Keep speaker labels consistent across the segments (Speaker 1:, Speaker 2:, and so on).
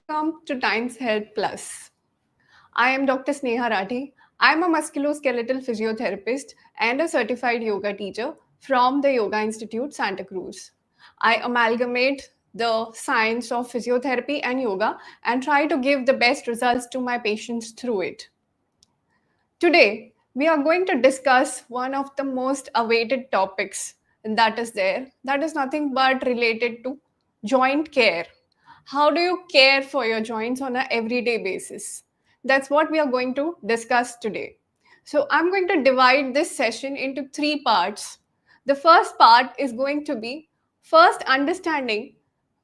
Speaker 1: Welcome to Times Health Plus. I am Dr. Sneha Rathi. I am a musculoskeletal physiotherapist and a certified yoga teacher from the Yoga Institute, Santa Cruz. I amalgamate the science of physiotherapy and yoga and try to give the best results to my patients through it. Today, we are going to discuss one of the most awaited topics that is there. That is nothing but related to joint care. How do you care for your joints on an everyday basis? That's what we are going to discuss today. So, I'm going to divide this session into three parts. The first part is going to be first understanding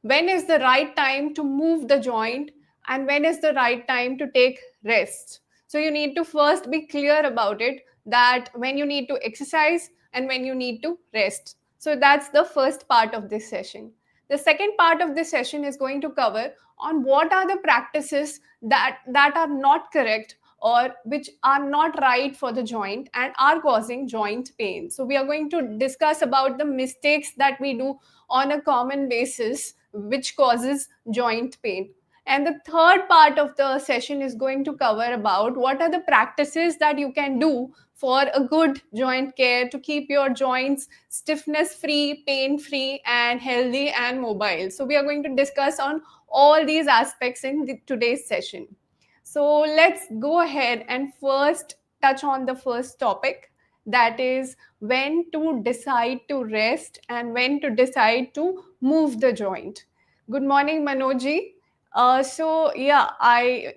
Speaker 1: when is the right time to move the joint and when is the right time to take rest. So you need to first be clear about it, that when you need to exercise and when you need to rest. So that's the first part of this session. The second part of this session is going to cover on what are the practices that are not correct or which are not right for the joint and are causing joint pain. So we are going to discuss about the mistakes that we do on a common basis which causes joint pain. And the third part of the session is going to cover about what are the practices that you can do for a good joint care to keep your joints stiffness free, pain free, and healthy and mobile. So we are going to discuss on all these aspects in today's session. So let's go ahead and first touch on the first topic, that is when to decide to rest and when to decide to move the joint. Good morning, Manoji. So yeah,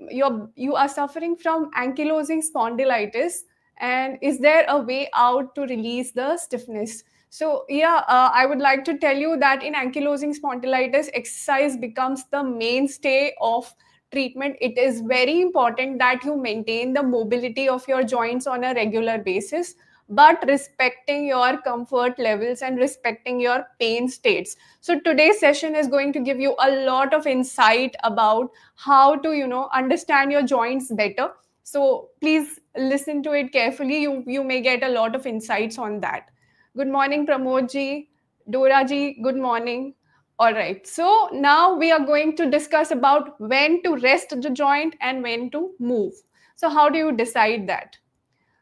Speaker 1: you are suffering from ankylosing spondylitis, and is there a way out to release the stiffness? So yeah, I would like to tell you that in ankylosing spondylitis, exercise becomes the mainstay of treatment. It is very important that you maintain the mobility of your joints on a regular basis, but respecting your comfort levels and respecting your pain states. So today's session is going to give you a lot of insight about how to understand your joints better. So please listen to it carefully. You may get a lot of insights on that. Good morning, Pramod ji. Dora ji, good morning. All right, so now we are going to discuss about when to rest the joint and when to move. So how do you decide that?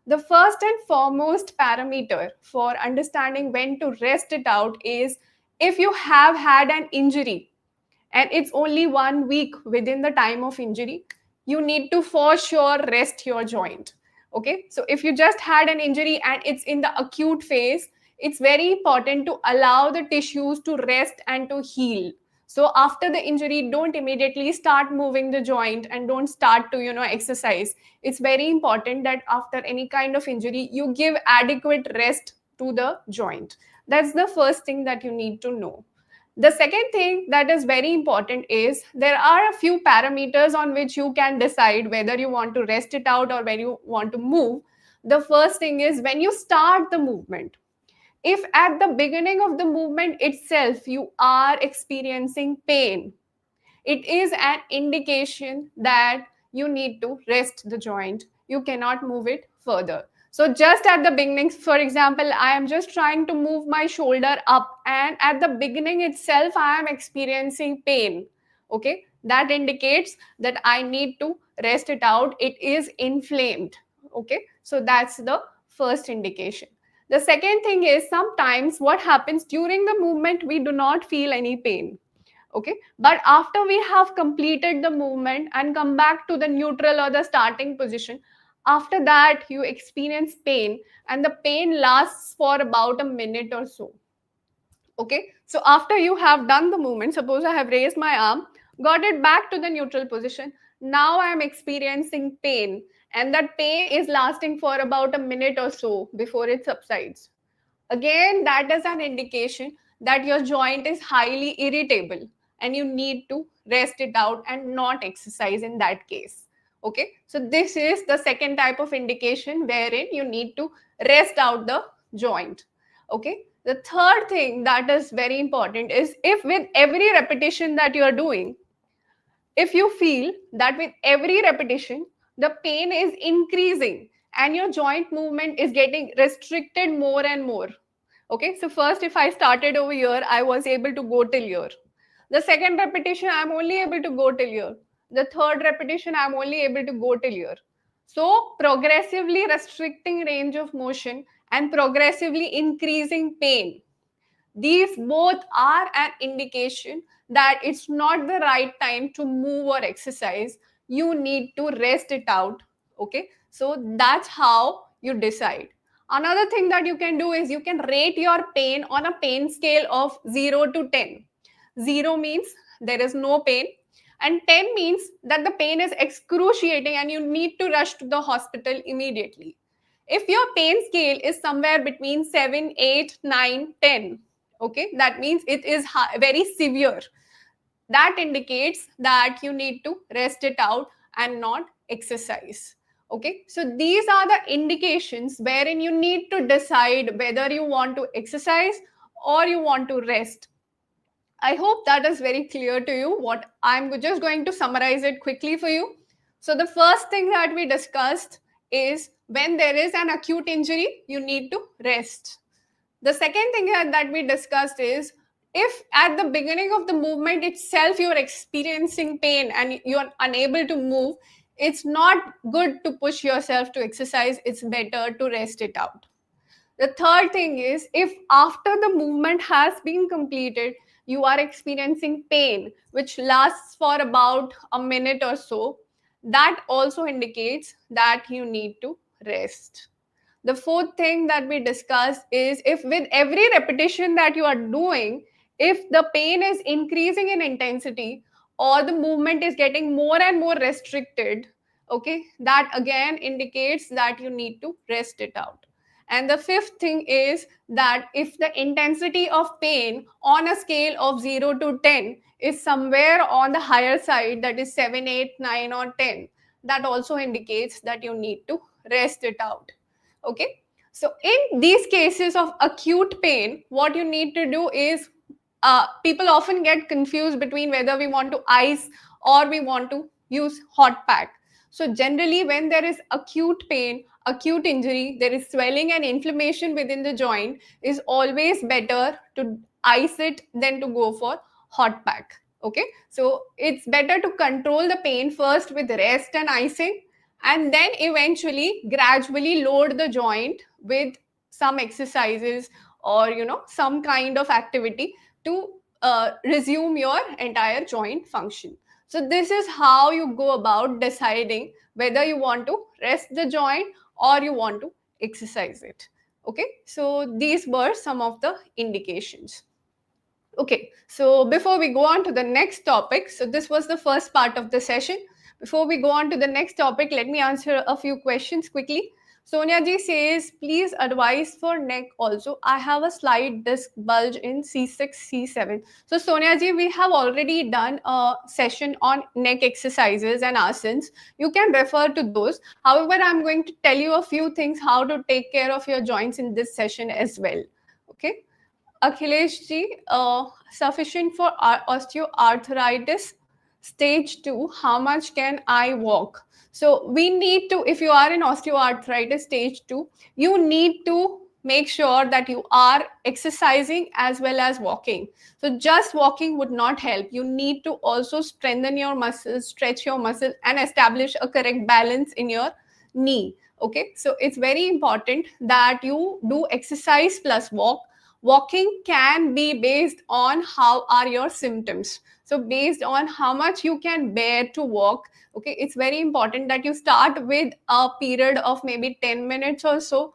Speaker 1: The first and foremost parameter for understanding when to rest it out is if you have had an injury and it's only 1 week within the time of injury, you need to for sure rest your joint. Okay, so if you just had an injury and it's in the acute phase, it's very important to allow the tissues to rest and to heal. So after the injury, don't immediately start moving the joint and don't start to exercise. It's very important that after any kind of injury, you give adequate rest to the joint. That's the first thing that you need to know. The second thing that is very important is there are a few parameters on which you can decide whether you want to rest it out or when you want to move. The first thing is when you start the movement. If at the beginning of the movement itself you are experiencing pain, it is an indication that you need to rest the joint. You cannot move it further. So just at the beginning, for example, I am just trying to move my shoulder up and at the beginning itself, I am experiencing pain. Okay, that indicates that I need to rest it out. It is inflamed. Okay, so that's the first indication. The second thing is sometimes what happens during the movement, we do not feel any pain. Okay, but after we have completed the movement and come back to the neutral or the starting position, after that you experience pain and the pain lasts for about a minute or so. Okay, so after you have done the movement, suppose I have raised my arm, got it back to the neutral position, now I am experiencing pain, and that pain is lasting for about a minute or so before it subsides. Again, that is an indication that your joint is highly irritable and you need to rest it out and not exercise in that case. Okay, so this is the second type of indication wherein you need to rest out the joint. Okay, the third thing that is very important is if with every repetition that you are doing, if you feel that with every repetition the pain is increasing and your joint movement is getting restricted more and more. Okay, so first if I started over here, I was able to go till here. The second repetition, I'm only able to go till here. The third repetition, I'm only able to go till here. So progressively restricting range of motion and progressively increasing pain, these both are an indication that it's not the right time to move or exercise. You need to rest it out. Okay, so that's how you decide. Another thing that you can do is you can rate your pain on a pain scale of 0 to 10. 0 means there is no pain, and 10 means that the pain is excruciating and you need to rush to the hospital immediately. If your pain scale is somewhere between 7, 8, 9, 10, okay, that means it is very severe. That indicates that you need to rest it out and not exercise. Okay, so these are the indications wherein you need to decide whether you want to exercise or you want to rest. I hope that is very clear to you. What I'm just going to summarize it quickly for you. So the first thing that we discussed is when there is an acute injury, you need to rest. The second thing that we discussed is if at the beginning of the movement itself you're experiencing pain and you're unable to move, it's not good to push yourself to exercise. It's better to rest it out. The third thing is if after the movement has been completed, you are experiencing pain, which lasts for about a minute or so, that also indicates that you need to rest. The fourth thing that we discussed is if with every repetition that you are doing, if the pain is increasing in intensity or the movement is getting more and more restricted, okay, that again indicates that you need to rest it out. And the fifth thing is that if the intensity of pain on a scale of 0 to 10 is somewhere on the higher side, that is 7, 8, 9, or 10, that also indicates that you need to rest it out. Okay, so in these cases of acute pain, what you need to do is people often get confused between whether we want to ice or we want to use hot pack. So generally when there is acute pain, acute injury, there is swelling and inflammation within the joint, is always better to ice it than to go for hot pack. Okay, so it's better to control the pain first with rest and icing, and then eventually gradually load the joint with some exercises or some kind of activity to resume your entire joint function. So this is how you go about deciding whether you want to rest the joint or you want to exercise it. Okay, so these were some of the indications. Okay, so before we go on to the next topic, so this was the first part of the session. Before we go on to the next topic, let me answer a few questions quickly. Sonia ji says, please advise for neck also. I have a slight disc bulge in C6, C7. So Sonia ji, we have already done a session on neck exercises and asanas. You can refer to those. However, I'm going to tell you a few things how to take care of your joints in this session as well. Okay. Akhilesh ji, sufficient for osteoarthritis stage 2, how much can I walk? So we need to, if you are in osteoarthritis stage 2, you need to make sure that you are exercising as well as walking. So just walking would not help. You need to also strengthen your muscles, stretch your muscle, and establish a correct balance in your knee. Okay, so it's very important that you do exercise plus walk. Walking can be based on how are your symptoms. So based on how much you can bear to walk, okay, it's very important that you start with a period of maybe 10 minutes or so.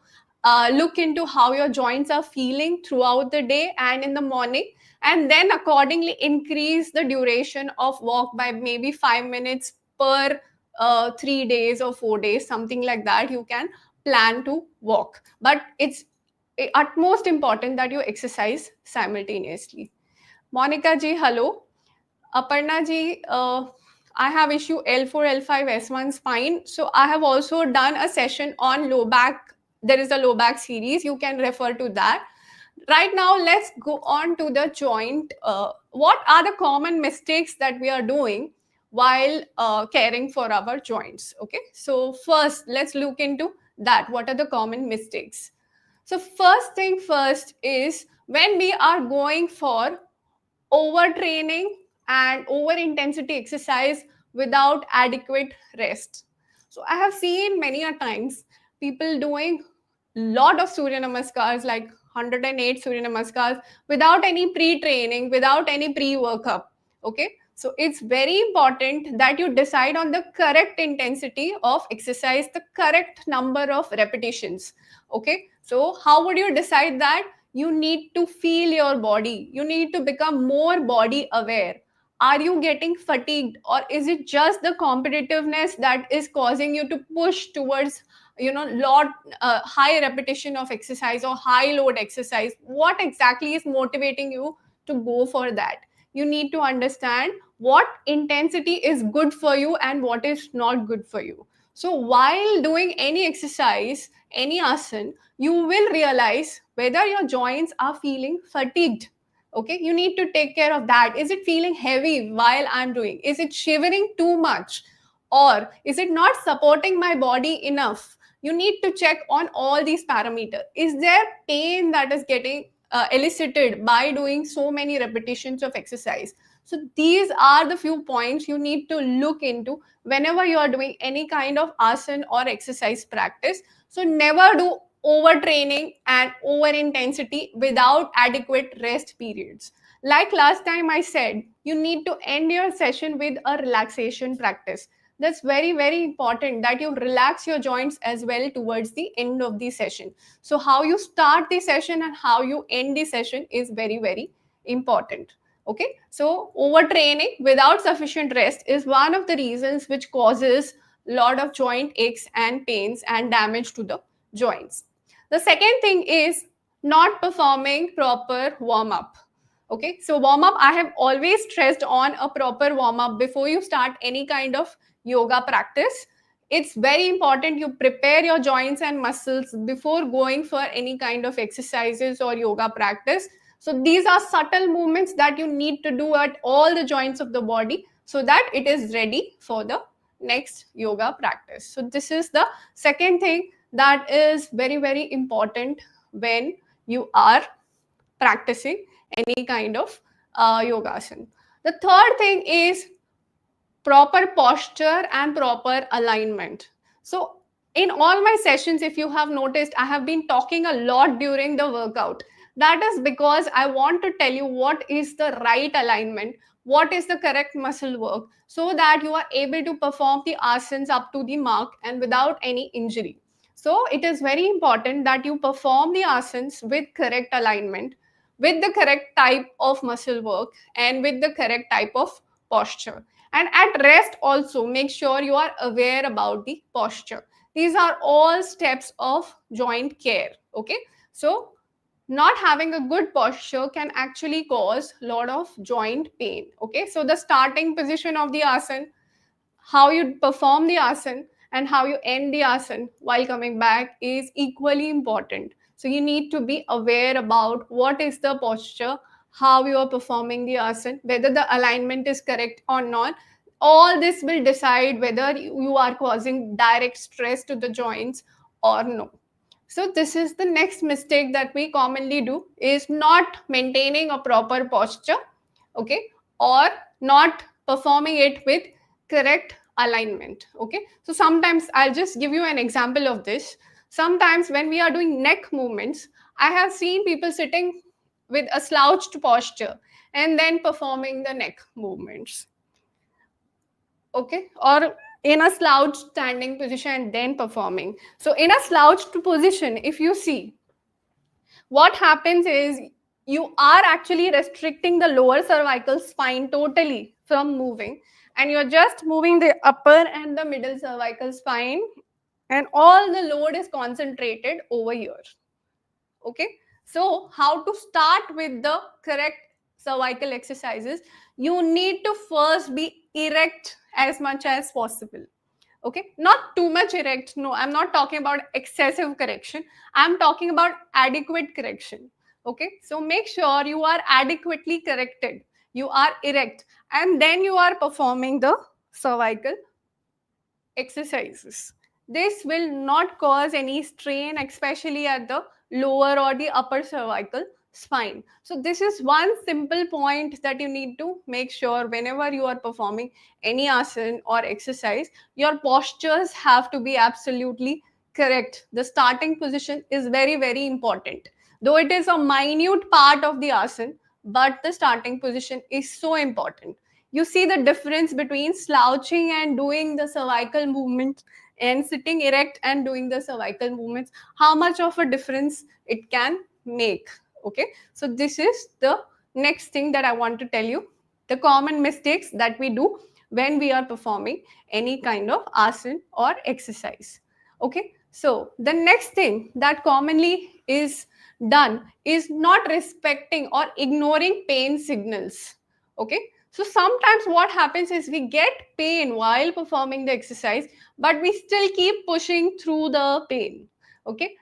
Speaker 1: Look into how your joints are feeling throughout the day and in the morning, and then accordingly increase the duration of walk by maybe 5 minutes per 3 days or 4 days, something like that. You can plan to walk, but it's utmost important that you exercise simultaneously. Monica ji, hello. Aparna ji, I have issue L4, L5, S1 spine. So I have also done a session on low back. There is a low back series. You can refer to that. Right now, let's go on to the joint. What are the common mistakes that we are doing while caring for our joints? Okay. So first, let's look into that. What are the common mistakes? So first thing first is when we are going for overtraining and over intensity exercise, without adequate rest. So I have seen many a times people doing lot of Surya Namaskars, like 108 Surya Namaskars, without any pre-training, without any pre-workup. Okay, so it's very important that you decide on the correct intensity of exercise, the correct number of repetitions. Okay, so how would you decide that? You need to feel your body, you need to become more body aware. Are you getting fatigued, or is it just the competitiveness that is causing you to push towards lot high repetition of exercise or high load exercise? What exactly is motivating you to go for that? You need to understand what intensity is good for you and what is not good for you. So while doing any exercise, any asana, you will realize whether your joints are feeling fatigued. Okay, you need to take care of that. Is it feeling heavy while I'm doing? Is it shivering too much, or is it not supporting my body enough? You need to check on all these parameters. Is there pain that is getting elicited by doing so many repetitions of exercise? So these are the few points you need to look into whenever you are doing any kind of asana or exercise practice. So never do overtraining and over intensity without adequate rest periods. Like last time I said, you need to end your session with a relaxation practice. That's very, very important that you relax your joints as well towards the end of the session. So how you start the session and how you end the session is very, very important. Okay, so overtraining without sufficient rest is one of the reasons which causes a lot of joint aches and pains and damage to the joints. The second thing is not performing proper warm up. Okay, so warm up, I have always stressed on a proper warm up before you start any kind of yoga practice. It's very important you prepare your joints and muscles before going for any kind of exercises or yoga practice. So these are subtle movements that you need to do at all the joints of the body so that it is ready for the next yoga practice. So this is the second thing that is very, very important when you are practicing any kind of yoga asana. The third thing is proper posture and proper alignment. So in all my sessions, if you have noticed, I have been talking a lot during the workout. That is because I want to tell you what is the right alignment, what is the correct muscle work, so that you are able to perform the asanas up to the mark and without any injury. So it is very important that you perform the asanas with correct alignment, with the correct type of muscle work, and with the correct type of posture. And at rest also, make sure you are aware about the posture. These are all steps of joint care. Okay, so not having a good posture can actually cause a lot of joint pain. Okay, so the starting position of the asana, how you perform the asana, and how you end the asana while coming back is equally important. So you need to be aware about what is the posture, how you are performing the asana, whether the alignment is correct or not. All this will decide whether you are causing direct stress to the joints or no. So this is the next mistake that we commonly do, is not maintaining a proper posture, okay, or not performing it with correct alignment. Okay, so sometimes I'll just give you an example of this. Sometimes when we are doing neck movements, I have seen people sitting with a slouched posture and then performing the neck movements. Okay, or in a slouched standing position and then performing. So in a slouched position, if you see, what happens is you are actually restricting the lower cervical spine totally from moving, and you're just moving the upper and the middle cervical spine, and all the load is concentrated over here. Okay, so how to start with the correct cervical exercises? You need to first be erect as much as possible. Okay, not too much erect. No, I'm not talking about excessive correction, I'm talking about adequate correction. Okay, so make sure you are adequately corrected, you are erect, and then you are performing the cervical exercises. This will not cause any strain, especially at the lower or the upper cervical spine. So this is one simple point that you need to make sure whenever you are performing any asana or exercise, your postures have to be absolutely correct. The starting position is very, very important. Though it is a minute part of the asana, but the starting position is so important. You see the difference between slouching and doing the cervical movement and sitting erect and doing the cervical movements, how much of a difference it can make. Okay, so this is the next thing that I want to tell you, the common mistakes that we do when we are performing any kind of asana or exercise. Okay, so the next thing that commonly is done is not respecting or ignoring pain signals. Okay, so sometimes what happens is we get pain while performing the exercise, but we still keep pushing through the pain. Okay,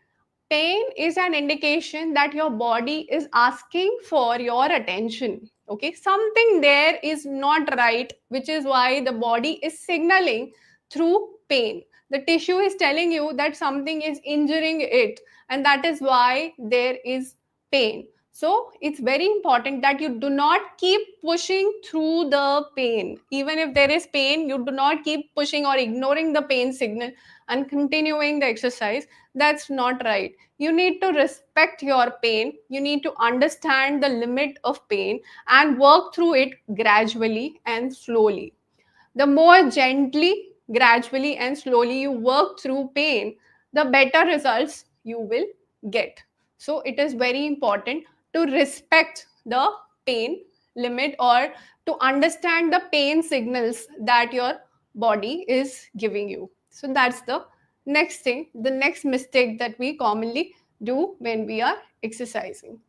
Speaker 1: pain is an indication that your body is asking for your attention. Okay, something there is not right, which is why the body is signaling through pain. The tissue is telling you that something is injuring it, and that is why there is pain. So it's very important that you do not keep pushing through the pain. Even if there is pain, you do not keep pushing or ignoring the pain signal and continuing the exercise. That's not right. You need to respect your pain. You need to understand the limit of pain and work through it gradually and slowly. The more gently, gradually, and slowly you work through pain, the better results you will get. So, it is very important to respect the pain limit or to understand the pain signals that your body is giving you. So, that's the next thing, the next mistake that we commonly do when we are exercising.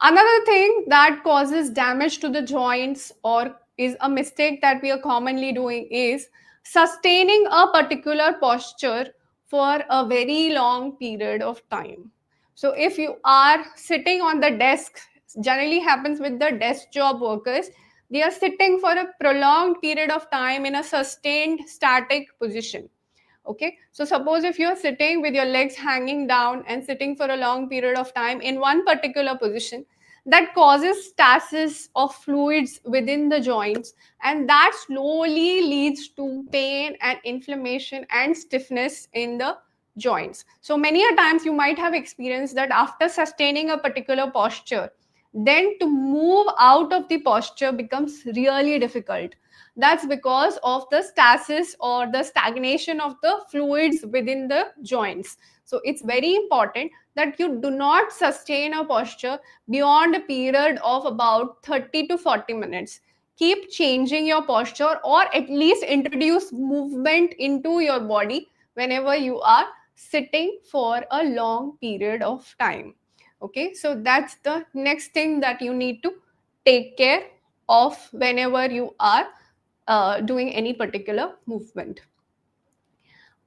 Speaker 1: Another thing that causes damage to the joints or is a mistake that we are commonly doing is sustaining a particular posture for a very long period of time. So if you are sitting on the desk, generally happens with the desk job workers, they are sitting for a prolonged period of time in a sustained static position. Okay, so suppose if you're sitting with your legs hanging down and sitting for a long period of time in one particular position, that causes stasis of fluids within the joints, and that slowly leads to pain and inflammation and stiffness in the joints. So many a times you might have experienced that after sustaining a particular posture, then to move out of the posture becomes really difficult. That's because of the stasis or the stagnation of the fluids within the joints. So it's very important that you do not sustain a posture beyond a period of about 30 to 40 minutes. Keep changing your posture or at least introduce movement into your body whenever you are sitting for a long period of time. Okay, so that's the next thing that you need to take care of whenever you are doing any particular movement.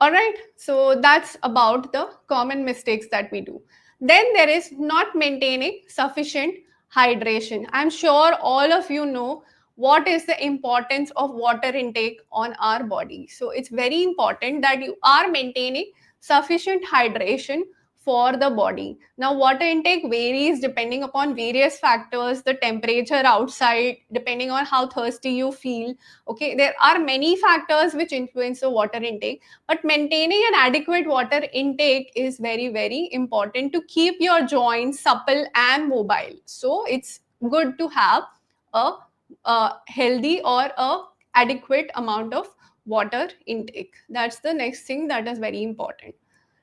Speaker 1: All right, so that's about the common mistakes that we do. Then there is not maintaining sufficient hydration. I'm sure all of you know what is the importance of water intake on our body. So it's very important that you are maintaining sufficient hydration for the body. Now, water intake varies depending upon various factors, the temperature outside, depending on how thirsty you feel. Okay, there are many factors which influence the water intake, but maintaining an adequate water intake is very, very important to keep your joints supple and mobile. So it's good to have a healthy or a adequate amount of water intake. That's the next thing that is very important.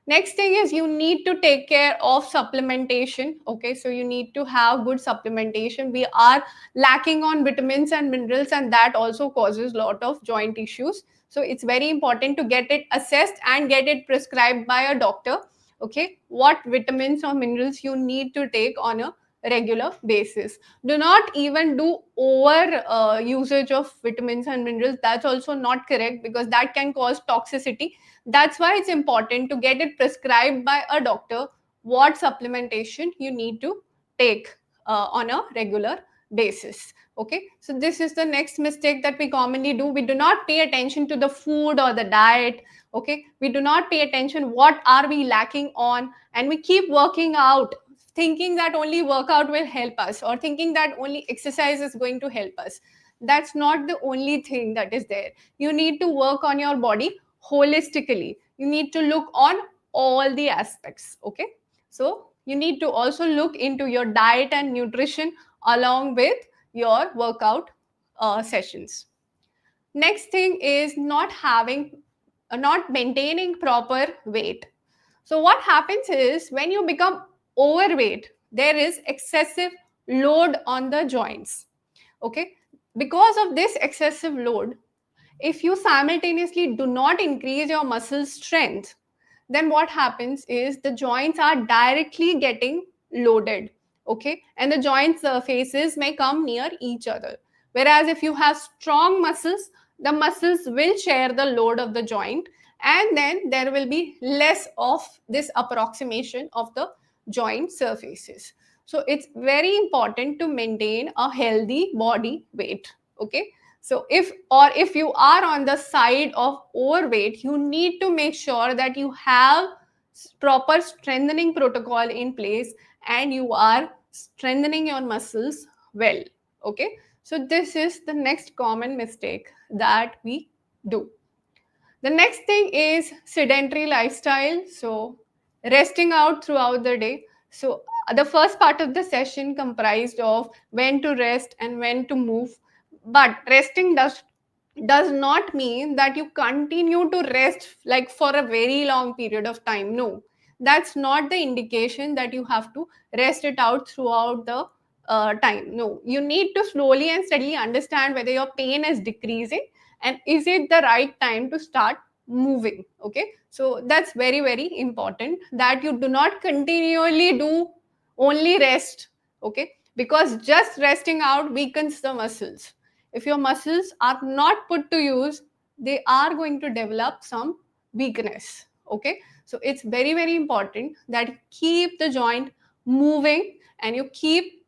Speaker 1: Next thing is you need to take care of supplementation. Okay, so you need to have good supplementation. We are lacking on vitamins and minerals, and that also causes a lot of joint issues. So it's very important to get it assessed and get it prescribed by a doctor. Okay, what vitamins or minerals you need to take on a regular basis. Do not even do over usage of vitamins and minerals. That's also not correct because that can cause toxicity. That's why it's important to get it prescribed by a doctor what supplementation you need to take on a regular basis. Okay, so this is the next mistake that we commonly do. We do not pay attention to the food or the diet. Okay, we do not pay attention what are we lacking on, and we keep working out thinking that only workout will help us, or thinking that only exercise is going to help us. That's not the only thing that is there. You need to work on your body holistically. You need to look on all the aspects. Okay, so you need to also look into your diet and nutrition along with your workout sessions. Next thing is not maintaining proper weight. So what happens is, when you become overweight, there is excessive load on the joints. Okay, because of this excessive load, if you simultaneously do not increase your muscle strength, then what happens is the joints are directly getting loaded. Okay, and the joint surfaces may come near each other. Whereas if you have strong muscles, the muscles will share the load of the joint, and then there will be less of this approximation of the joint surfaces. So it's very important to maintain a healthy body weight. Okay, so if you are on the side of overweight, you need to make sure that you have proper strengthening protocol in place, and you are strengthening your muscles well. Okay, so this is the next common mistake that we do. The next thing is sedentary lifestyle. So resting out throughout the day. So the first part of the session comprised of when to rest and when to move. But resting does not mean that you continue to rest like for a very long period of time. No, that's not the indication that you have to rest it out throughout the time. No, you need to slowly and steadily understand whether your pain is decreasing, and is it the right time to start moving. Okay, so that's very very important that you do not continually do only rest. Okay, because just resting out weakens the muscles. If your muscles are not put to use, they are going to develop some weakness. Okay, so it's very very important that you keep the joint moving, and you keep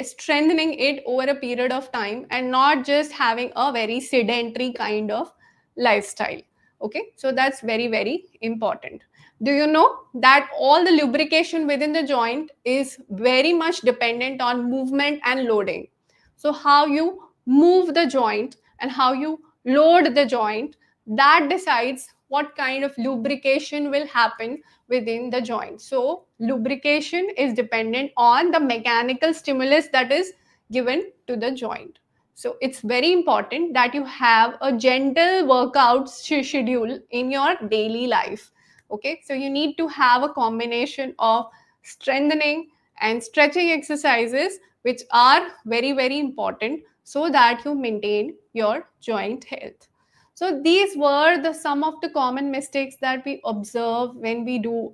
Speaker 1: strengthening it over a period of time, and not just having a very sedentary kind of lifestyle. Okay, so that's very very important. Do you know that all the lubrication within the joint is very much dependent on movement and loading? So how you move the joint and how you load the joint, that decides what kind of lubrication will happen within the joint. So lubrication is dependent on the mechanical stimulus that is given to the joint. So it's very important that you have a gentle workout schedule in your daily life. Okay, so you need to have a combination of strengthening and stretching exercises, which are very very important, so that you maintain your joint health. So these were the some of the common mistakes that we observe when we do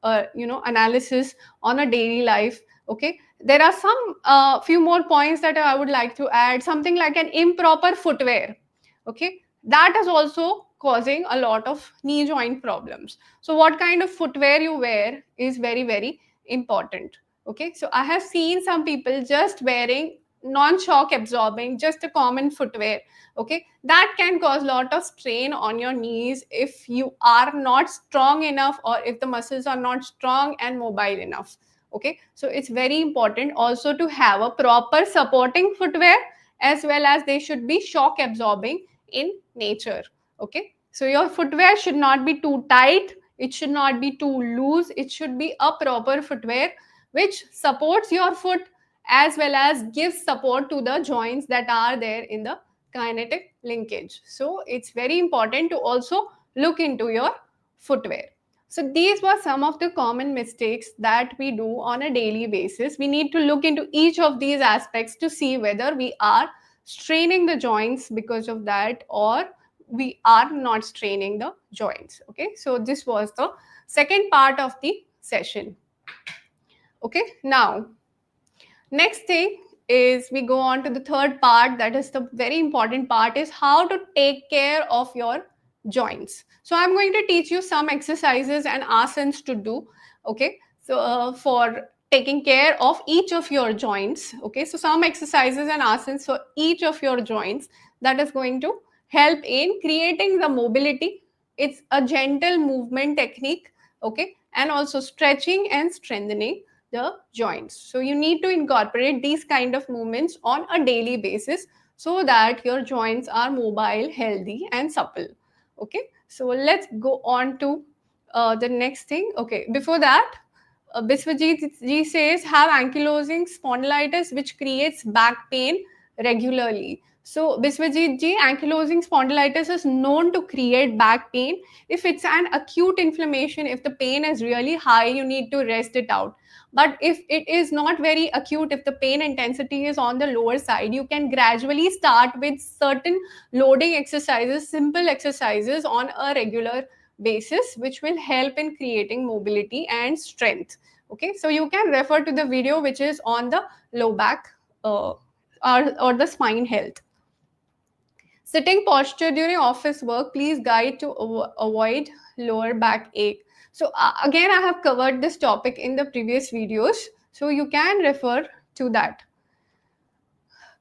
Speaker 1: analysis on a daily life. Okay, there are some few more points that I would like to add. Something like an improper footwear. Okay, that is also causing a lot of knee joint problems. So what kind of footwear you wear is very very important. Okay, so I have seen some people just wearing non-shock absorbing, just a common footwear. Okay, that can cause a lot of strain on your knees if you are not strong enough, or if the muscles are not strong and mobile enough. Okay, so it's very important also to have a proper supporting footwear, as well as they should be shock absorbing in nature. Okay, so your footwear should not be too tight, it should not be too loose, it should be a proper footwear which supports your foot, as well as gives support to the joints that are there in the kinetic linkage. So it's very important to also look into your footwear. So these were some of the common mistakes that we do on a daily basis. We need to look into each of these aspects to see whether we are straining the joints because of that, or we are not straining the joints. Okay, so this was the second part of the session. Okay, now next thing is we go on to the third part, that is the very important part, is how to take care of your joints. So I'm going to teach you some exercises and asanas to do. Okay, so for taking care of each of your joints. Okay, so some exercises and asanas for each of your joints that is going to help in creating the mobility. It's a gentle movement technique. Okay, and also stretching and strengthening, the joints. So you need to incorporate these kind of movements on a daily basis so that your joints are mobile, healthy, and supple. Okay, so let's go on to the next thing. Okay, before that, Biswajit ji says have ankylosing spondylitis, which creates back pain regularly. So, Biswajit ji, ankylosing spondylitis is known to create back pain. If it's an acute inflammation, if the pain is really high, you need to rest it out. But if it is not very acute, if the pain intensity is on the lower side, you can gradually start with certain loading exercises, simple exercises on a regular basis, which will help in creating mobility and strength. Okay, so you can refer to the video which is on the low back or the spine health. Sitting posture during office work, please guide to avoid lower back ache. So again, I have covered this topic in the previous videos, so you can refer to that.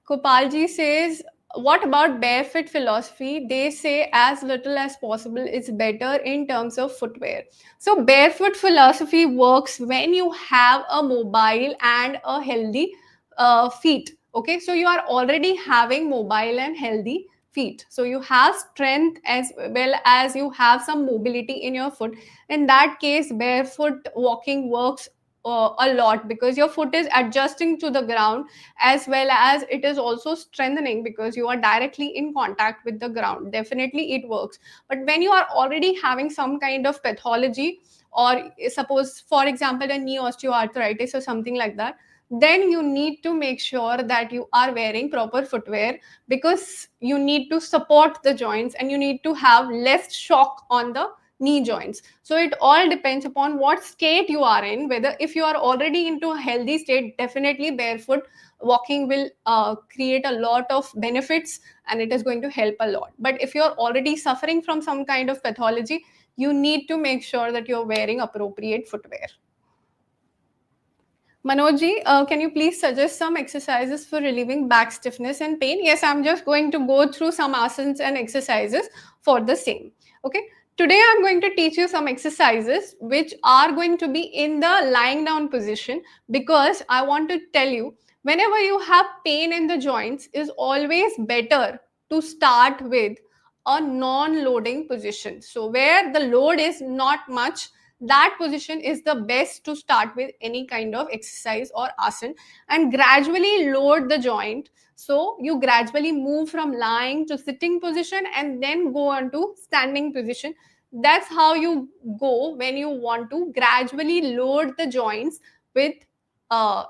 Speaker 1: Kopalji says, what about barefoot philosophy? They say as little as possible is better in terms of footwear. So barefoot philosophy works when you have a mobile and a healthy feet. Okay, so you are already having mobile and healthy feet. So you have strength as well as you have some mobility in your foot. In that case, barefoot walking works a lot because your foot is adjusting to the ground, as well as it is also strengthening because you are directly in contact with the ground. Definitely it works. But when you are already having some kind of pathology, or suppose for example a knee osteoarthritis or something like that, then you need to make sure that you are wearing proper footwear, because you need to support the joints and you need to have less shock on the knee joints. So it all depends upon what state you are in. Whether if you are already into a healthy state, definitely barefoot walking will create a lot of benefits and it is going to help a lot. But if you're already suffering from some kind of pathology, you need to make sure that you're wearing appropriate footwear. Manojji, can you please suggest some exercises for relieving back stiffness and pain? Yes, I'm just going to go through some asanas and exercises for the same. Okay. Today, I'm going to teach you some exercises which are going to be in the lying down position, because I want to tell you, whenever you have pain in the joints, is always better to start with a non-loading position. So where the load is not much, that position is the best to start with any kind of exercise or asana, and gradually load the joint. So you gradually move from lying to sitting position and then go on to standing position. That's how you go when you want to gradually load the joints with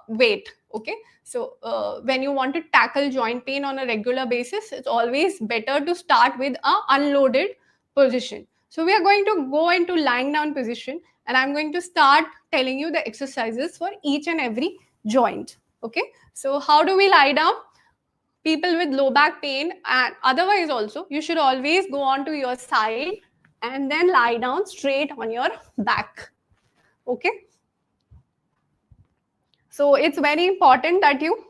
Speaker 1: weight. Okay, so when you want to tackle joint pain on a regular basis, it's always better to start with a unloaded position. So we are going to go into lying down position, and I'm going to start telling you the exercises for each and every joint. Okay, so how do we lie down? People with low back pain and otherwise also, you should always go on to your side and then lie down straight on your back. Okay, so it's very important that you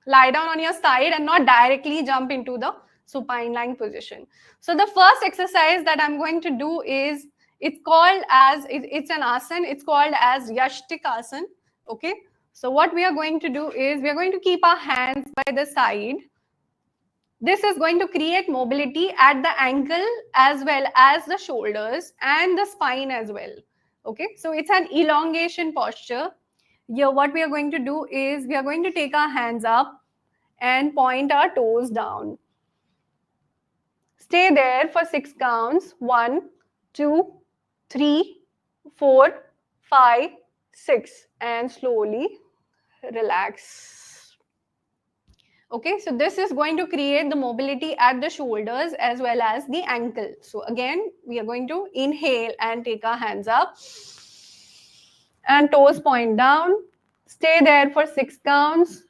Speaker 1: lie down on your side and not directly jump into the supine lying position. So the first exercise that I'm going to do is, it's called as, it's an asana, it's called as Yashtik asana. Okay, so what we are going to do is, we are going to keep our hands by the side. This is going to create mobility at the ankle as well as the shoulders and the spine as well. Okay, so it's an elongation posture. Here what we are going to do is, we are going to take our hands up and point our toes down. Stay there for 6 counts. 1, 2, 3, 4, 5, 6, and slowly relax. Okay, so this is going to create the mobility at the shoulders as well as the ankle. So again, we are going to inhale and take our hands up and toes point down. Stay there for 6 counts.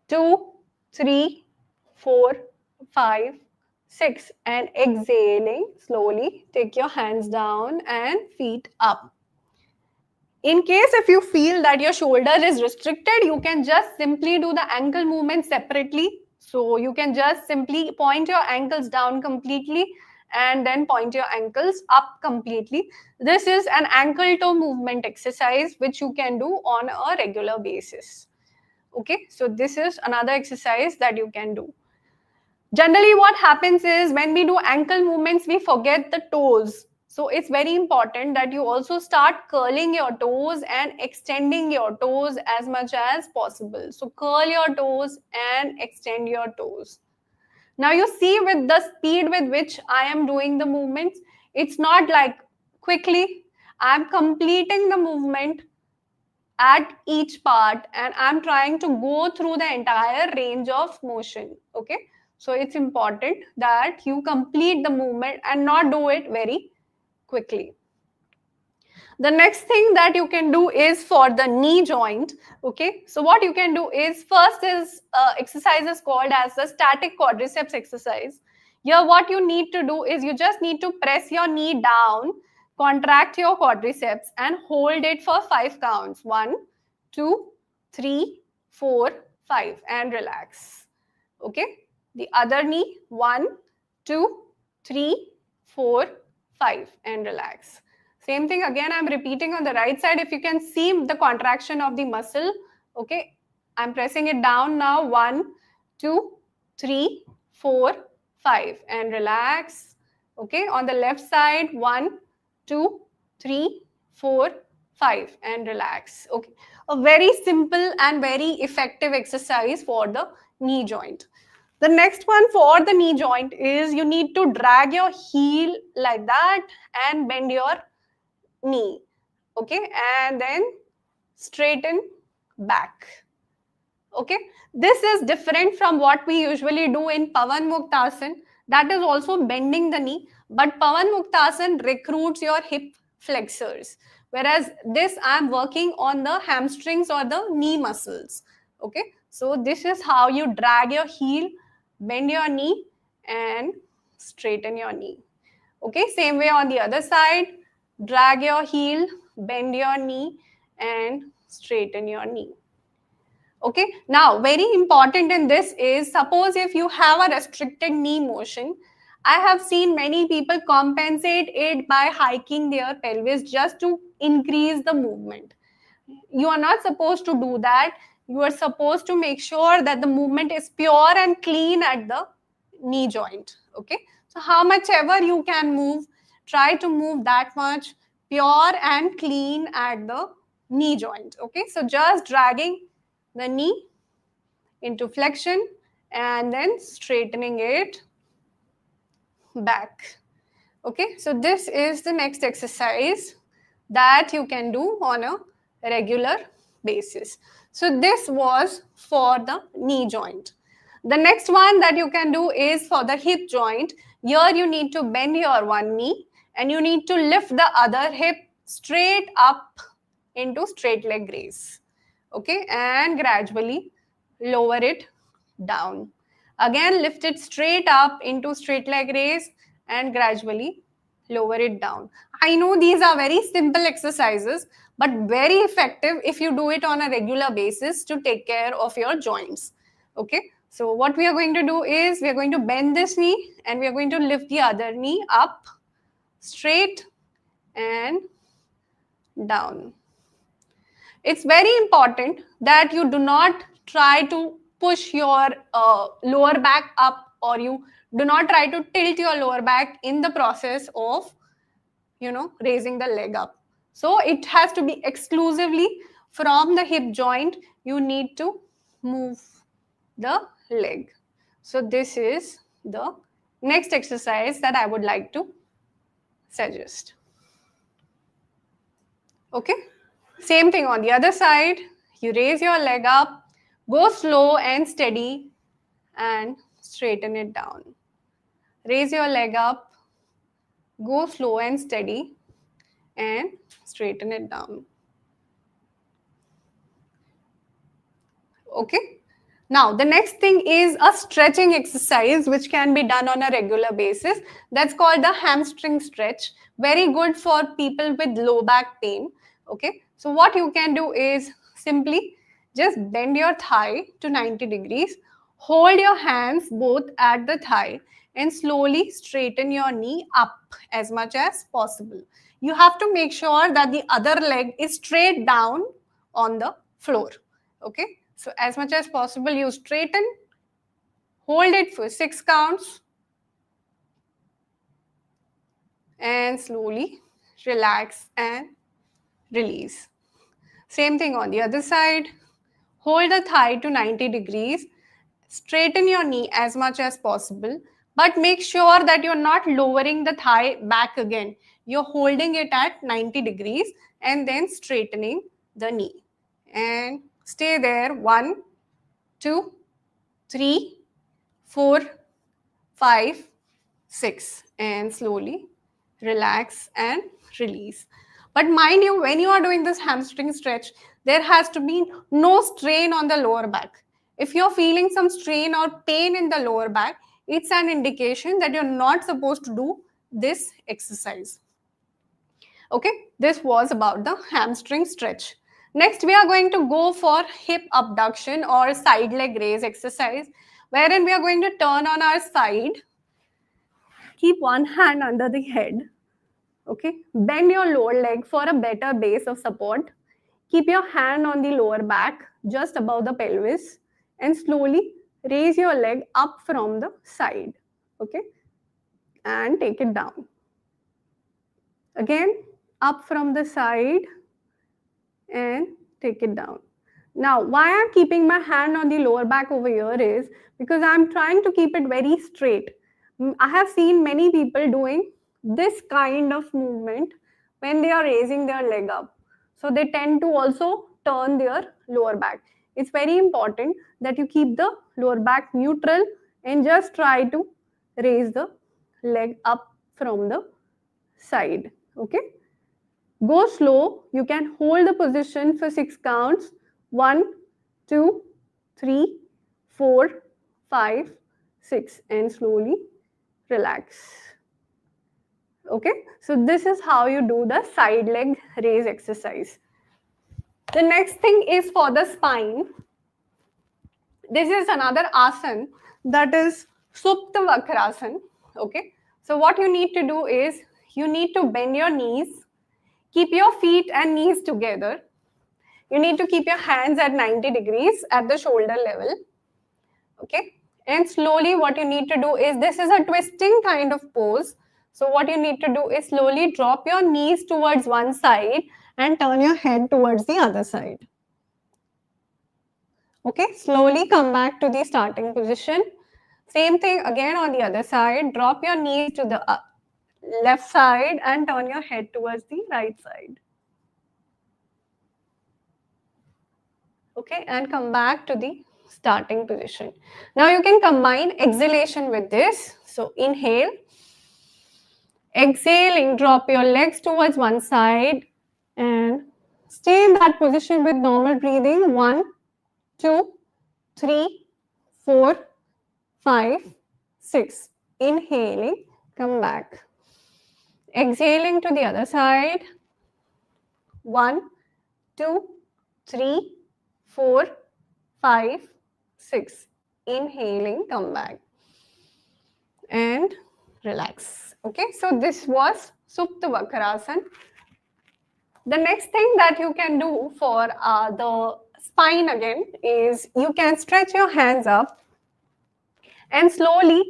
Speaker 1: 2, 3, 4, 5, 6, and exhaling slowly. Take your hands down and feet up. In case if you feel that your shoulder is restricted, you can just simply do the ankle movement separately. So you can just simply point your ankles down completely and then point your ankles up completely. This is an ankle toe movement exercise which you can do on a regular basis. Okay, so this is another exercise that you can do. Generally, what happens is when we do ankle movements, we forget the toes. So it's very important that you also start curling your toes and extending your toes as much as possible. So curl your toes and extend your toes. Now you see with the speed with which I am doing the movements, it's not like quickly. I'm completing the movement at each part and I'm trying to go through the entire range of motion. Okay, so it's important that you complete the movement and not do it very quickly. The next thing that you can do is for the knee joint. Okay, so what you can do is first is exercises called as the static quadriceps exercise. Here what you need to do is you just need to press your knee down, contract your quadriceps and hold it for 5 counts. 1, 2, 3, 4, 5 and relax. Okay, the other knee, 1, 2, 3, 4, 5 and relax. Same thing again, I'm repeating on the right side. If you can see the contraction of the muscle, okay, I'm pressing it down now. 1, 2, 3, 4, 5 and relax. Okay, on the left side, 1, 2, 3, 4, 5 and relax. Okay, a very simple and very effective exercise for the knee joint. The next one for the knee joint is you need to drag your heel like that and bend your knee. Okay, and then straighten back. Okay, this is different from what we usually do in Pavan Muktasan. That is also bending the knee, but Pavan Muktasan recruits your hip flexors, whereas this I am working on the hamstrings or the knee muscles. Okay, so this is how you drag your heel, bend your knee and straighten your knee. Okay, same way on the other side, drag your heel, bend your knee and straighten your knee. Okay, now very important in this is, suppose if you have a restricted knee motion, I have seen many people compensate it by hiking their pelvis just to increase the movement. You are not supposed to do that. You are supposed to make sure that the movement is pure and clean at the knee joint. Okay, so how much ever you can move, try to move that much pure and clean at the knee joint. Okay, so just dragging the knee into flexion and then straightening it back. Okay, so this is the next exercise that you can do on a regular basis. So this was for the knee joint. The next one that you can do is for the hip joint. Here you need to bend your one knee and you need to lift the other hip straight up into straight leg raise. Okay, and gradually lower it down. Again, lift it straight up into straight leg raise and gradually lower it down. I know these are very simple exercises, but very effective if you do it on a regular basis to take care of your joints. Okay, so what we are going to do is we are going to bend this knee and we are going to lift the other knee up, straight and down. It's very important that you do not try to push your lower back up, or you do not try to tilt your lower back in the process of, raising the leg up. So it has to be exclusively from the hip joint. You need to move the leg. So this is the next exercise that I would like to suggest. Okay, same thing on the other side. You raise your leg up, go slow and steady and straighten it down. Raise your leg up, go slow and steady and straighten it down. Okay, now the next thing is a stretching exercise which can be done on a regular basis. That's called the hamstring stretch. Very good for people with low back pain. Okay, so what you can do is simply just bend your thigh to 90 degrees, hold your hands both at the thigh and slowly straighten your knee up as much as possible. You have to make sure that the other leg is straight down on the floor. Okay, so as much as possible, you straighten, hold it for 6 counts, and slowly relax and release. Same thing on the other side. Hold the thigh to 90 degrees. Straighten your knee as much as possible, but make sure that you're not lowering the thigh back again. You're holding it at 90 degrees and then straightening the knee. And stay there. 1, 2, 3, 4, 5, 6. And slowly relax and release. But mind you, when you are doing this hamstring stretch, there has to be no strain on the lower back. If you're feeling some strain or pain in the lower back, it's an indication that you're not supposed to do this exercise. Okay, this was about the hamstring stretch. Next, we are going to go for hip abduction or side leg raise exercise, wherein we are going to turn on our side, keep one hand under the head. Okay, bend your lower leg for a better base of support. Keep your hand on the lower back, just above the pelvis, and slowly raise your leg up from the side. Okay, and take it down. Again, up from the side and take it down. Now, why I'm keeping my hand on the lower back over here is because I'm trying to keep it very straight. I have seen many people doing this kind of movement when they are raising their leg up. So they tend to also turn their lower back. It's very important that you keep the lower back neutral and just try to raise the leg up from the side. Okay. Go slow. You can hold the position for 6 counts. 1, 2, 3, 4, 5, 6, and slowly relax. Okay, so this is how you do the side leg raise exercise. The next thing is for the spine. This is another asana, that is Supta Vakrasana. Okay, so what you need to do is you need to bend your knees, keep your feet and knees together. You need to keep your hands at 90 degrees at the shoulder level. Okay, and slowly what you need to do is, this is a twisting kind of pose. So what you need to do is slowly drop your knees towards one side and turn your head towards the other side. Okay, slowly come back to the starting position. Same thing again on the other side. Drop your knees to the left side and turn your head towards the right side. Okay, and come back to the starting position. Now you can combine exhalation with this. So inhale, exhaling, drop your legs towards one side and stay in that position with normal breathing. 1, 2, 3, 4, 5, 6. Inhaling, come back. Exhaling to the other side. 1, 2, 3, 4, 5, 6. Inhaling, come back. And relax. Okay, so this was Supta Vakrasana. The next thing that you can do for the spine again is you can stretch your hands up and slowly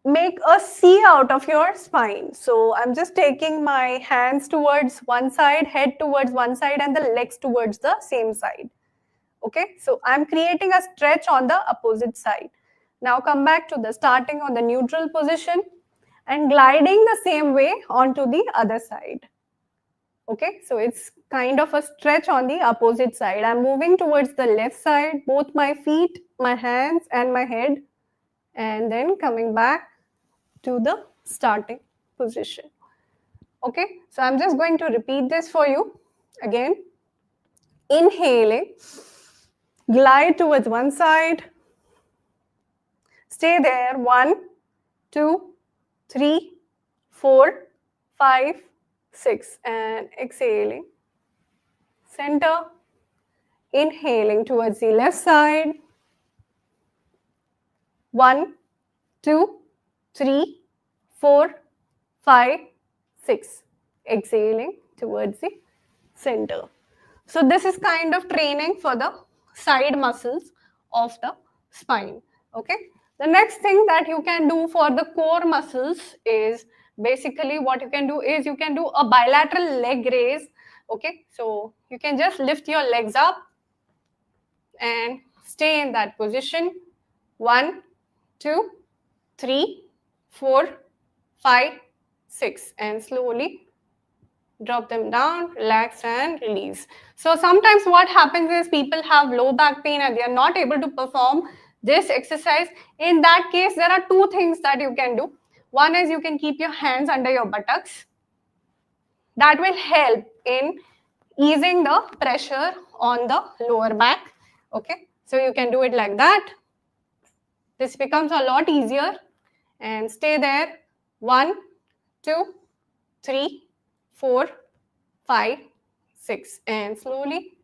Speaker 1: make a C out of your spine. So I'm just taking my hands towards one side, head towards one side, and the legs towards the same side. Okay, so I'm creating a stretch on the opposite side. Now come back to the starting on the neutral position and gliding the same way onto the other side. Okay, so it's kind of a stretch on the opposite side. I'm moving towards the left side, both my feet, my hands, and my head, and then coming back to the starting position. Okay, so I'm just going to repeat this for you again. Inhaling, glide towards one side, stay there. 1, 2, 3, 4, 5, 6, and exhaling. Center, inhaling towards the left side. 1, 2, 3, 4, 5, 6. Exhaling towards the center. So this is kind of training for the side muscles of the spine. Okay. The next thing that you can do for the core muscles is basically what you can do is you can do a bilateral leg raise. Okay. So you can just lift your legs up and stay in that position. 1, 2, 3, 4, 5, 6, and slowly drop them down, relax and release. So sometimes what happens is people have low back pain and they are not able to perform this exercise. In that case, there are two things that you can do. One is you can keep your hands under your buttocks. That will help in easing the pressure on the lower back. Okay, so you can do it like that. This becomes a lot easier, and stay there. 1, 2, 3, 4, 5, 6, and slowly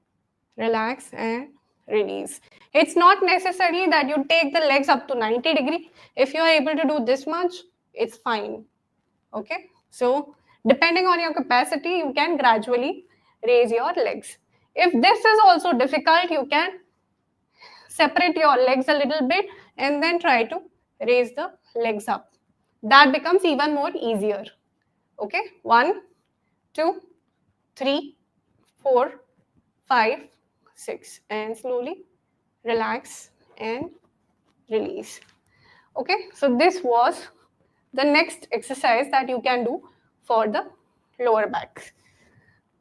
Speaker 1: relax and release. It's not necessary that you take the legs up to 90 degree. If you are able to do this much, it's fine. Okay, so depending on your capacity, you can gradually raise your legs. If this is also difficult, you can separate your legs a little bit and then try to raise the legs up. That becomes even more easier. Okay, 1, 2, 3, 4, 5, 6, and slowly relax and release. Okay, so this was the next exercise that you can do for the lower back.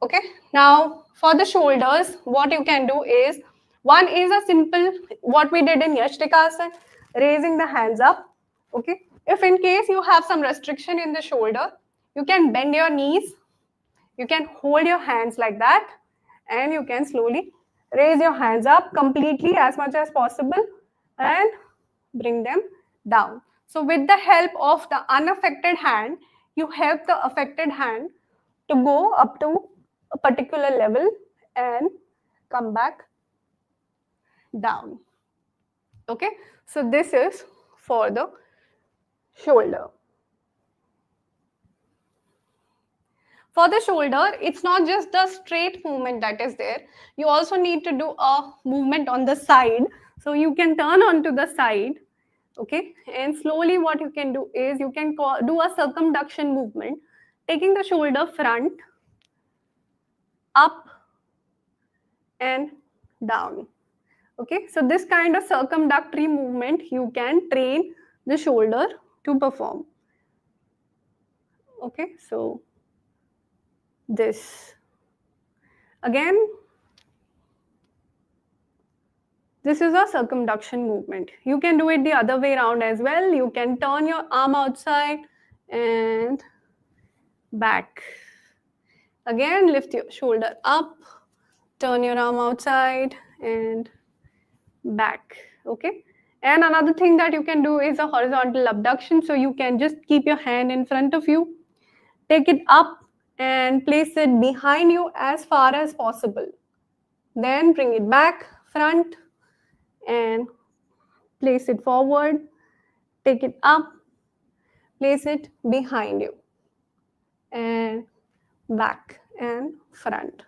Speaker 1: Okay, now for the shoulders, what you can do is, one is a simple, what we did in Yashtikasana, raising the hands up. Okay, if in case you have some restriction in the shoulder, you can bend your knees, you can hold your hands like that, and you can slowly raise your hands up completely as much as possible and bring them down. So with the help of the unaffected hand, you help the affected hand to go up to a particular level and come back down. Okay, so this is for the shoulder. For the shoulder, it's not just the straight movement that is there. You also need to do a movement on the side. So you can turn onto the side, okay? And slowly what you can do is you can do a circumduction movement, taking the shoulder front, up and down. Okay, so this kind of circumductory movement you can train the shoulder to perform. Okay, so this. Again, this is a circumduction movement. You can do it the other way around as well. You can turn your arm outside and back. Again, lift your shoulder up, turn your arm outside and back. Okay. And another thing that you can do is a horizontal abduction. So you can just keep your hand in front of you, take it up and place it behind you as far as possible. Then bring it back, front, and place it forward, take it up, place it behind you, and back and front.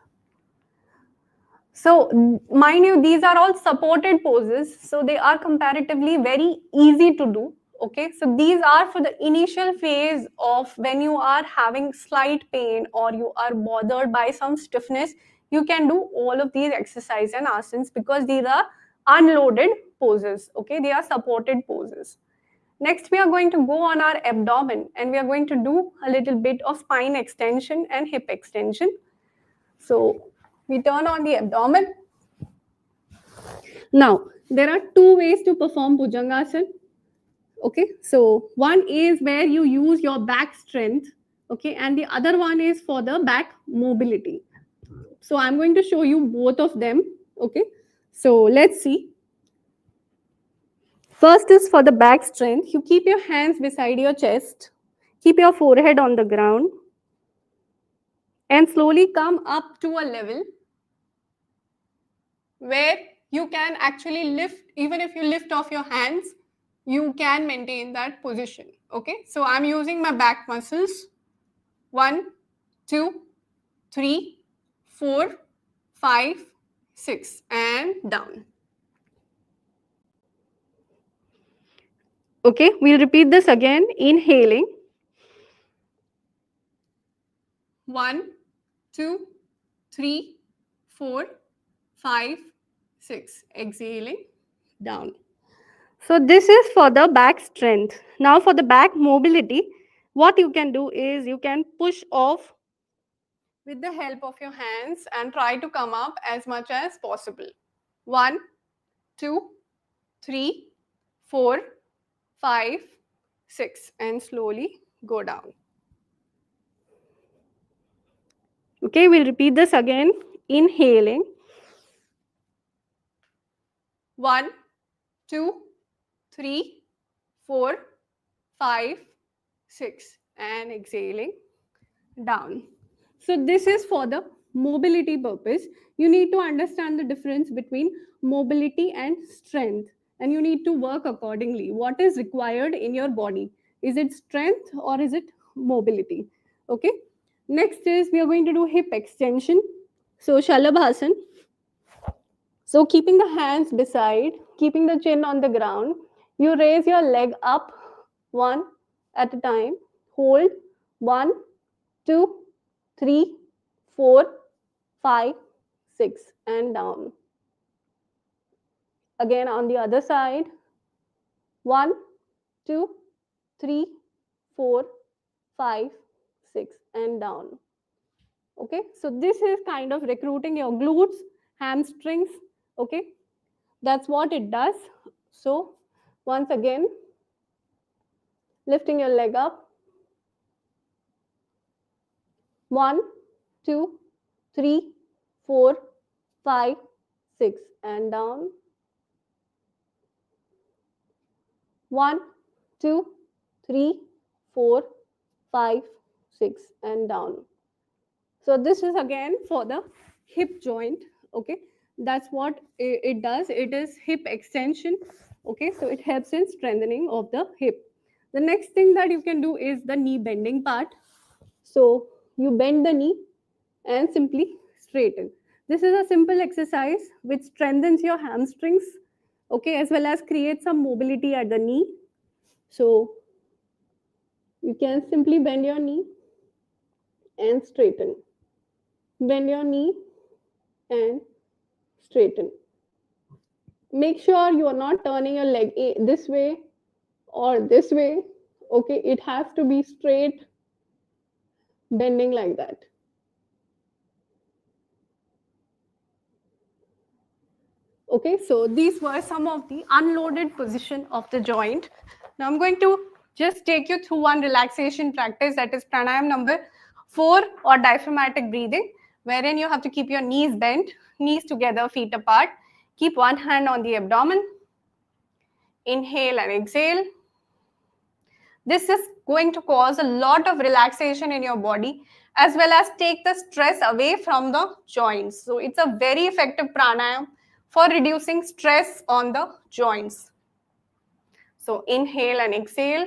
Speaker 1: So mind you, these are all supported poses, so they are comparatively very easy to do. Okay, so these are for the initial phase of when you are having slight pain or you are bothered by some stiffness. You can do all of these exercises and asanas because these are unloaded poses. Okay, they are supported poses. Next, we are going to go on our abdomen and we are going to do a little bit of spine extension and hip extension. So we turn on the abdomen. Now, there are two ways to perform Bhujangasana. Okay, so one is where you use your back strength, okay, and the other one is for the back mobility. So I'm going to show you both of them. Okay, so let's see. First is for the back strength. You keep your hands beside your chest, keep your forehead on the ground, and slowly come up to a level where you can actually lift. Even if you lift off your hands, you can maintain that position. Okay, so I'm using my back muscles. 1, 2, 3, 4, 5, 6, and down. Okay, we'll repeat this again. Inhaling. 1, 2, 3, 4, 5, 6. Exhaling. Down. So this is for the back strength. Now for the back mobility, what you can do is you can push off with the help of your hands and try to come up as much as possible. 1, 2, 3, 4, 5, 6, and slowly go down. Okay, we'll repeat this again. Inhaling. 1, 2, 3, 4, 5, 6, and exhaling down. So this is for the mobility purpose. You need to understand the difference between mobility and strength, and you need to work accordingly. What is required in your body? Is it strength or is it mobility? Okay. Next is we are going to do hip extension. So Shalabhasan. So keeping the hands beside, keeping the chin on the ground, you raise your leg up one at a time. Hold 1, 2, 3, 4, 5, 6, and down. Again on the other side. 1, 2, 3, 4, 5, 6, and down. Okay, so this is kind of recruiting your glutes, hamstrings. Okay, that's what it does. So once again, lifting your leg up. 1, 2, 3, 4, 5, 6, and down. 1, 2, 3, 4, 5, 6, and down. So this is again for the hip joint. Okay, that's what it does. It is hip extension. Okay, so it helps in strengthening of the hip. The next thing that you can do is the knee bending part. So you bend the knee and simply straighten. This is a simple exercise which strengthens your hamstrings, okay, as well as creates some mobility at the knee. So you can simply bend your knee and straighten. Bend your knee and straighten. Make sure you are not turning your leg this way or this way. Okay, it has to be straight, bending like that. Okay, so these were some of the unloaded position of the joint. Now I'm going to just take you through one relaxation practice, that is pranayam number 4, or diaphragmatic breathing, wherein you have to keep your knees bent, knees together, feet apart. Keep one hand on the abdomen. Inhale and exhale. This is going to cause a lot of relaxation in your body, as well as take the stress away from the joints. So it's a very effective pranayam for reducing stress on the joints. So inhale and exhale.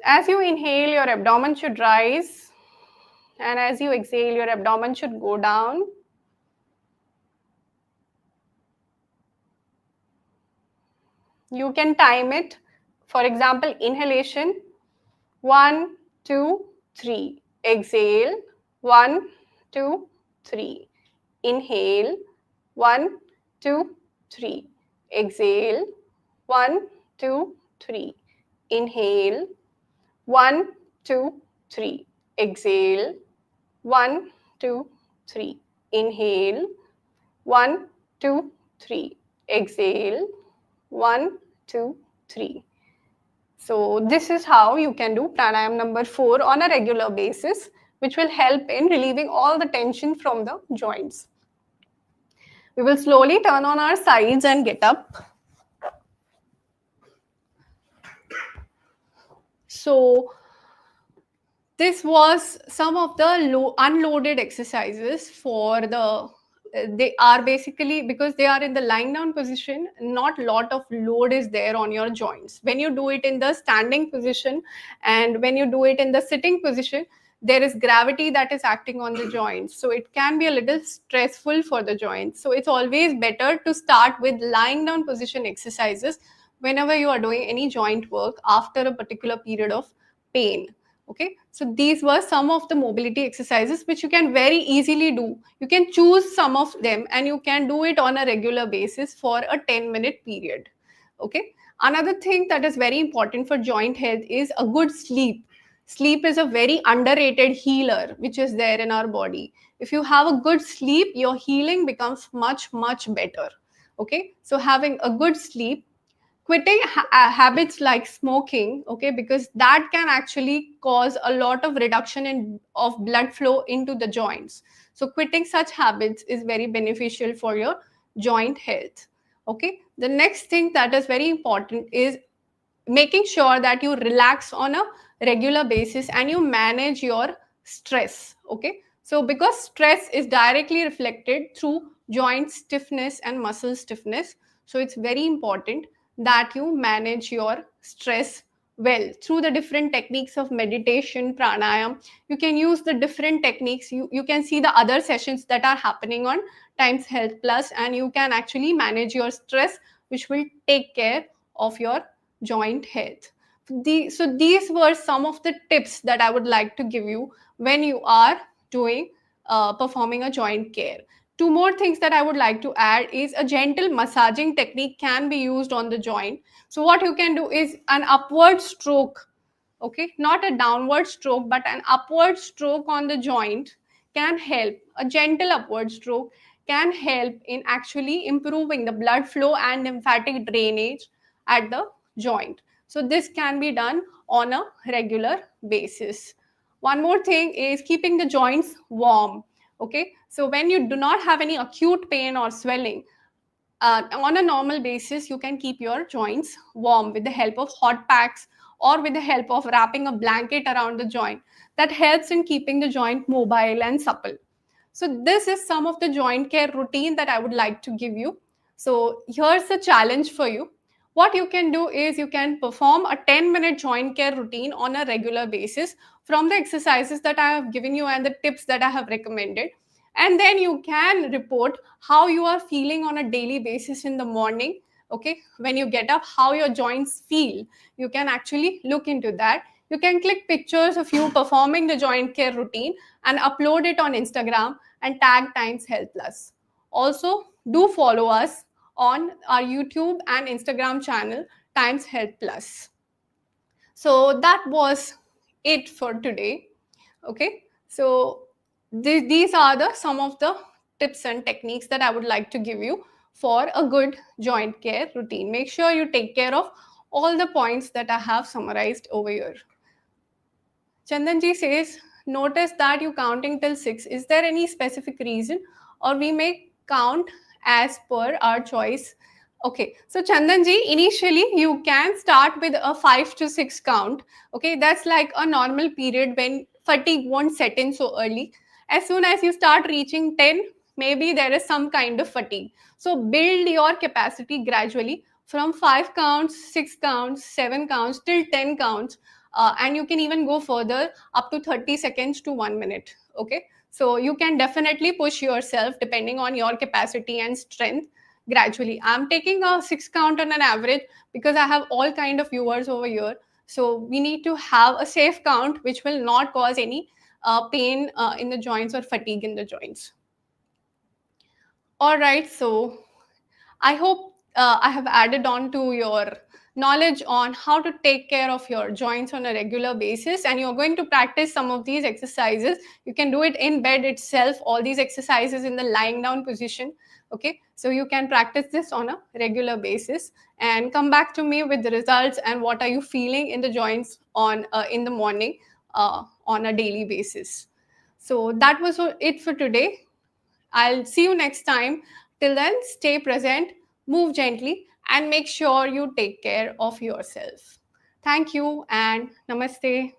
Speaker 1: As you inhale, your abdomen should rise, and as you exhale, your abdomen should go down. You can time it. For example, inhalation 1, 2, 3. Exhale 1, 2, 3. Inhale 1, 2, 3. Exhale 1, 2, 3. Inhale 1, 2, 3. Exhale 1, 2, 3. Inhale 1, 2, 3. Exhale 1, 2, 3. So this is how you can do pranayam number 4 on a regular basis, which will help in relieving all the tension from the joints. We will slowly turn on our sides and get up. So this was some of the unloaded exercises for the they are basically, because they are in the lying down position, not lot of load is there on your joints. When you do it in the standing position and when you do it in the sitting position, there is gravity that is acting on the joints, so it can be a little stressful for the joints. So it's always better to start with lying down position exercises whenever you are doing any joint work after a particular period of pain. Okay, so these were some of the mobility exercises which you can very easily do. You can choose some of them and you can do it on a regular basis for a 10-minute period. Okay, another thing that is very important for joint health is a good sleep. Sleep is a very underrated healer which is there in our body. If you have a good sleep, your healing becomes much better. Okay, so having a good sleep, quitting habits like smoking, okay, because that can actually cause a lot of reduction in of blood flow into the joints. So quitting such habits is very beneficial for your joint health. Okay, the next thing that is very important is making sure that you relax on a regular basis and you manage your stress. Okay, so because stress is directly reflected through joint stiffness and muscle stiffness, so it's very important that you manage your stress well through the different techniques of meditation, pranayam. You can use the different techniques. You can see the other sessions that are happening on Times Health Plus, and you can actually manage your stress, which will take care of your joint health. So these were some of the tips that I would like to give you when you are doing performing a joint care. Two more things that I would like to add is a gentle massaging technique can be used on the joint. So what you can do is an upward stroke, okay, not a downward stroke, but an upward stroke on the joint can help. A gentle upward stroke can help in actually improving the blood flow and lymphatic drainage at the joint. So this can be done on a regular basis. One more thing is keeping the joints warm. Okay, so when you do not have any acute pain or swelling, on a normal basis, you can keep your joints warm with the help of hot packs or with the help of wrapping a blanket around the joint. That helps in keeping the joint mobile and supple. So this is some of the joint care routine that I would like to give you. So here's a challenge for you. What you can do is you can perform a 10-minute joint care routine on a regular basis from the exercises that I have given you and the tips that I have recommended. And then you can report how you are feeling on a daily basis in the morning. Okay, when you get up, how your joints feel. You can actually look into that. You can click pictures of you performing the joint care routine and upload it on Instagram and tag Times Health Plus. Also, do follow us on our YouTube and Instagram channel, Times Health Plus. So that was it for today. Okay, so these are some of the tips and techniques that I would like to give you for a good joint care routine. Make sure you take care of all the points that I have summarized over here. Chandanji says, notice that you counting till 6. Is there any specific reason, or we may count as per our choice? Okay, so Chandanji, initially you can start with a 5 to 6 count. Okay, that's like a normal period when fatigue won't set in so early. As soon as you start reaching 10, maybe there is some kind of fatigue. So build your capacity gradually from 5 counts, 6 counts, 7 counts till 10 counts. And you can even go further up to 30 seconds to 1 minute. Okay, so you can definitely push yourself depending on your capacity and strength gradually. I'm taking a 6 count on an average because I have all kind of viewers over here, so we need to have a safe count which will not cause any pain in the joints or fatigue in the joints. All right, so I hope I have added on to your knowledge on how to take care of your joints on a regular basis, and you're going to practice some of these exercises. You can do it in bed itself, all these exercises in the lying down position. Okay, so you can practice this on a regular basis and come back to me with the results and what are you feeling in the joints on in the morning on a daily basis. So that was it for today. I'll see you next time. Till then, stay present, move gently, and make sure you take care of yourself. Thank you and namaste.